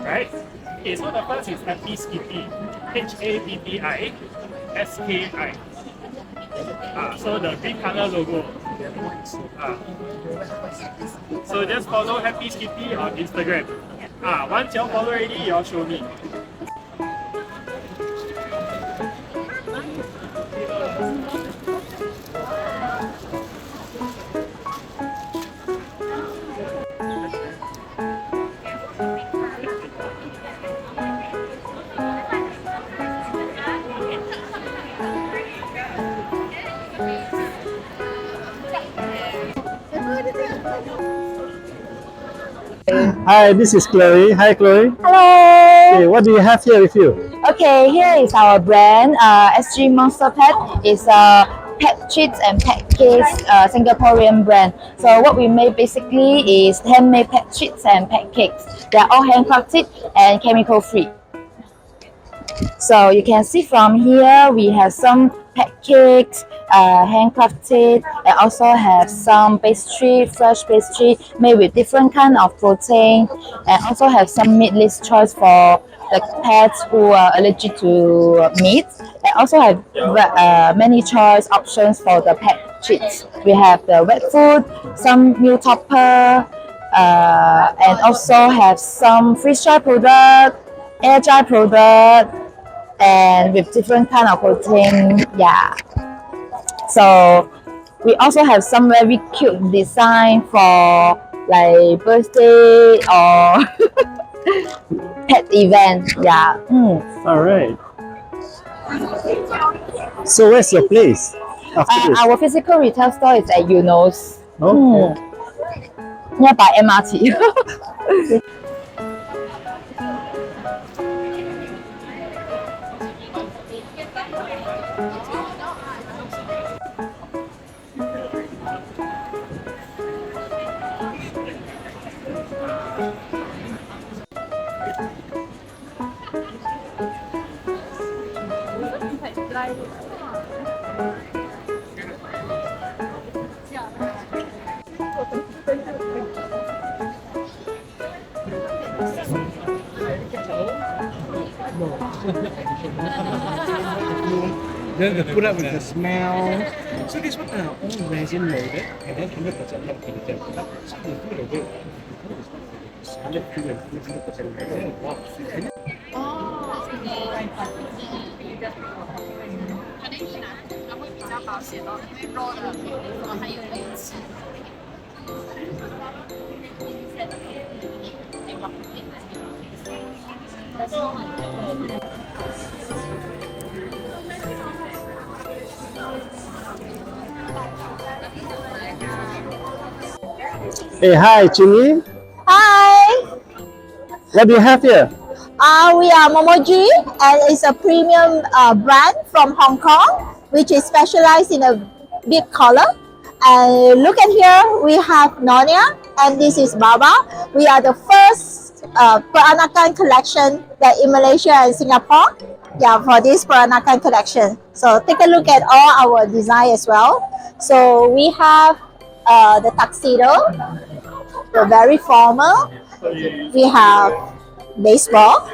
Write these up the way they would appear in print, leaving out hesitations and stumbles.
Right? Okay, so the first is HappiSkippi, HappiSki. So the green color logo. So just follow HappiSkippi on Instagram. Once you follow already, you show me. Hi, this is Chloe. Hi, Chloe. Hello. Okay, what do you have here with you? Okay, here is our brand, SgMonsterPet. It's a pet treats and pet cakes Singaporean brand. So what we make basically is handmade pet treats and pet cakes. They are all handcrafted and chemical free. So you can see from here we have some pet cakes, handcrafted, and also have some pastry, fresh pastry made with different kind of protein, and also have some meatless choice for the pets who are allergic to meat. And also have many choice options for the pet treats. We have the wet food, some meal topper, and also have some freeze dry product, air dry product, and with different kind of protein. Yeah. So we also have some very cute design for like birthday or pet event. Yeah. All right. So where's your place? After this? Our physical retail store is at Eunos. Okay. Nearby MRT. Then they put up with the smell. So this one are all resin loaded and then 100% healthy. So the food are good. 100% resin. Wow. 它会比较保险哦，因为 raw 的还有可以吃。Hey, hi, Jimmy. Hi. What do you have here? We are Momoji, and it's a premium brand from Hong Kong, which is specialized in a big collar. And look at here, we have Nonya, and this is Baba. We are the first Peranakan collection that in Malaysia and Singapore. Yeah, for this Peranakan collection. So take a look at all our design as well. So we have the tuxedo, the very formal. We have baseball,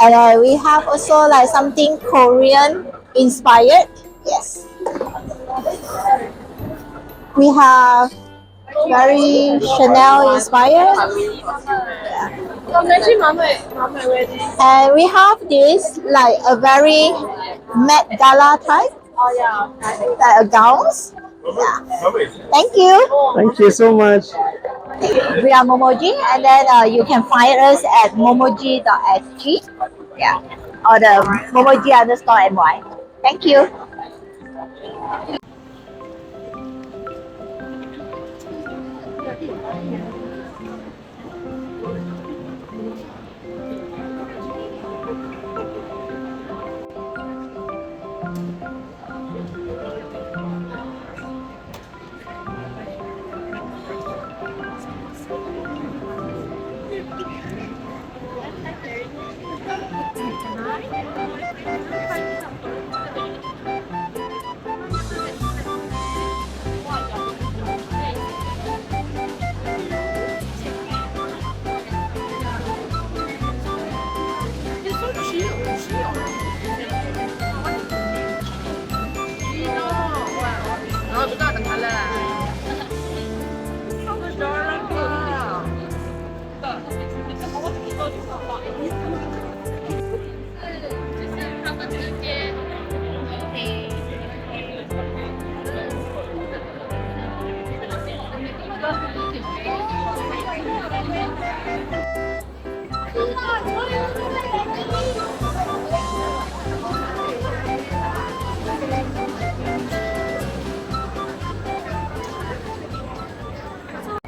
and we have also like something Korean inspired. Yes, we have very Chanel inspired. Yeah. And we have this like a very Met Gala type, like a gowns. Yeah. Thank you. Thank you so much. We are Momoji, and then you can find us at Momoji.sg. Yeah. Or the Momoji_my. Thank you.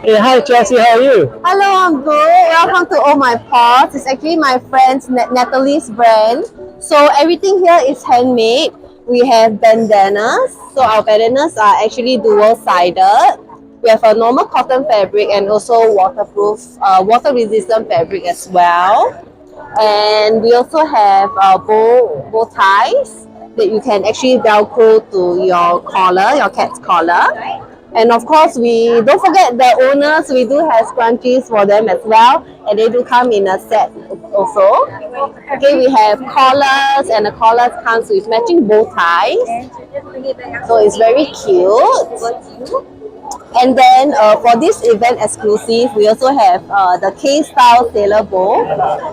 Hey, hi Chelsea, how are you? Hello, I'm good. Welcome to All My Paws. It's actually my friend's Natalie's brand. So everything here is handmade. We have bandanas. So our bandanas are actually dual-sided. We have a normal cotton fabric and also waterproof, water-resistant fabric as well. And we also have bow ties that you can actually velcro to your collar, your cat's collar. And of course, we don't forget the owners, we do have scrunchies for them as well, and they do come in a set also. Okay, we have collars, and the collars comes with matching bow ties. So it's very cute. And then for this event exclusive, we also have the K-style sailor bow.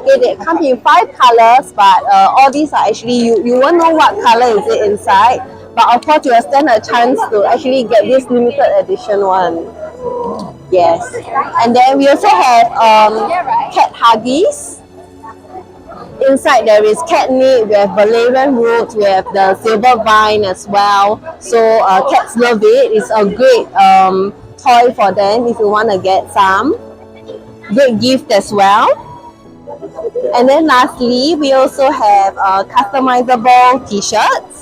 Okay, they come in 5 colors, but all these are actually, you won't know what color is it inside. But of course, you will stand a chance to actually get this limited edition one. Yes. And then we also have cat huggies. Inside there is catnip, we have valerian root, we have the silver vine as well. So cats love it. It's a great toy for them if you want to get some. Great gift as well. And then lastly, we also have customizable t-shirts.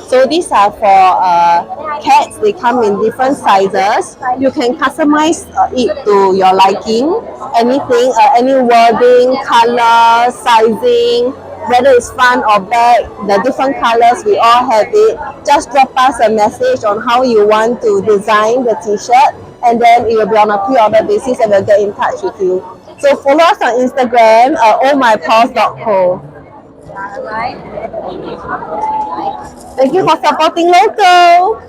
So these are for cats. They come in different sizes. You can customize it to your liking. Anything, any wording, color, sizing, whether it's front or back, the different colors, we all have it. Just drop us a message on how you want to design the t-shirt, and then it will be on a pre-order basis and we'll get in touch with you. So follow us on Instagram, allmypaws.co. Thank you for supporting local.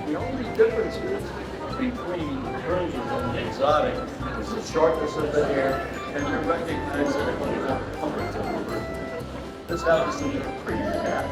The only difference is between Persian and exotic is the shortness of the hair, and you recognize that it was a comfort to the Persian. This happens to be a pretty cat.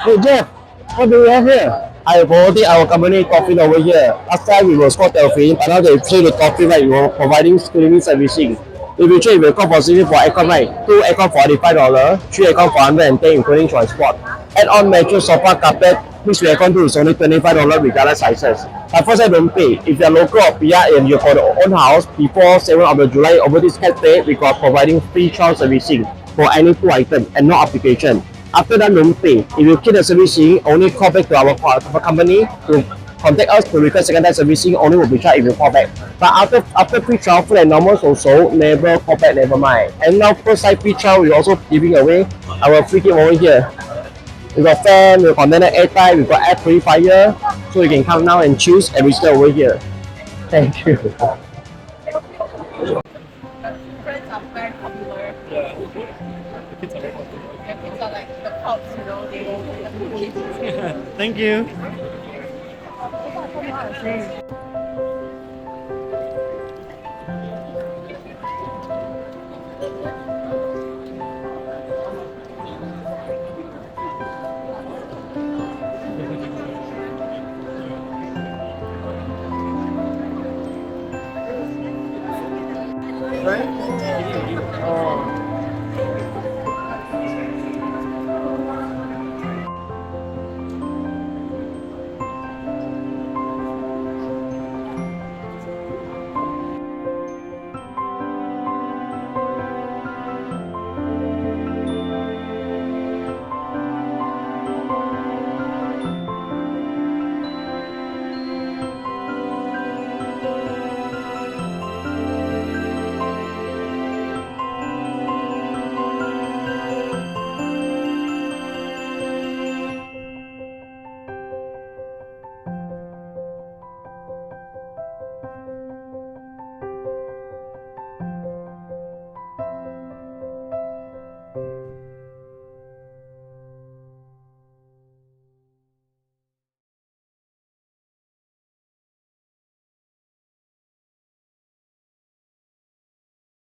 Hey Jeff, what do we have here? I promoting our company coffee over here. Last time we was called Delphine, but now they change the coffee, right? We were providing screening servicing. In future, if you call for CP for aircon, right? 2 aircon $45, 3 aircon $410, including transport. Add on mattress, sofa, carpet, mixed with aircon too is only $25 regardless sizes. But first I don't pay. If you're local or PR and you've got your own house, before 7th of July, over this cat pay, we got providing free child servicing for any 2 items and no application. After that, don't pay. If you keep the servicing, only call back to our company to contact us to request secondary servicing, only will be charged if you call back. But after free trial, full and normal also, never call back, never mind. And now first side free trial, we're also giving away our free gift over here. We got fan, we got container airtime, we got air purifier, so you can come now and choose and register over here. Thank you. Friends are very popular. Yeah. The kids are very popular. Their kids are like the pops, you know, they will. Thank you.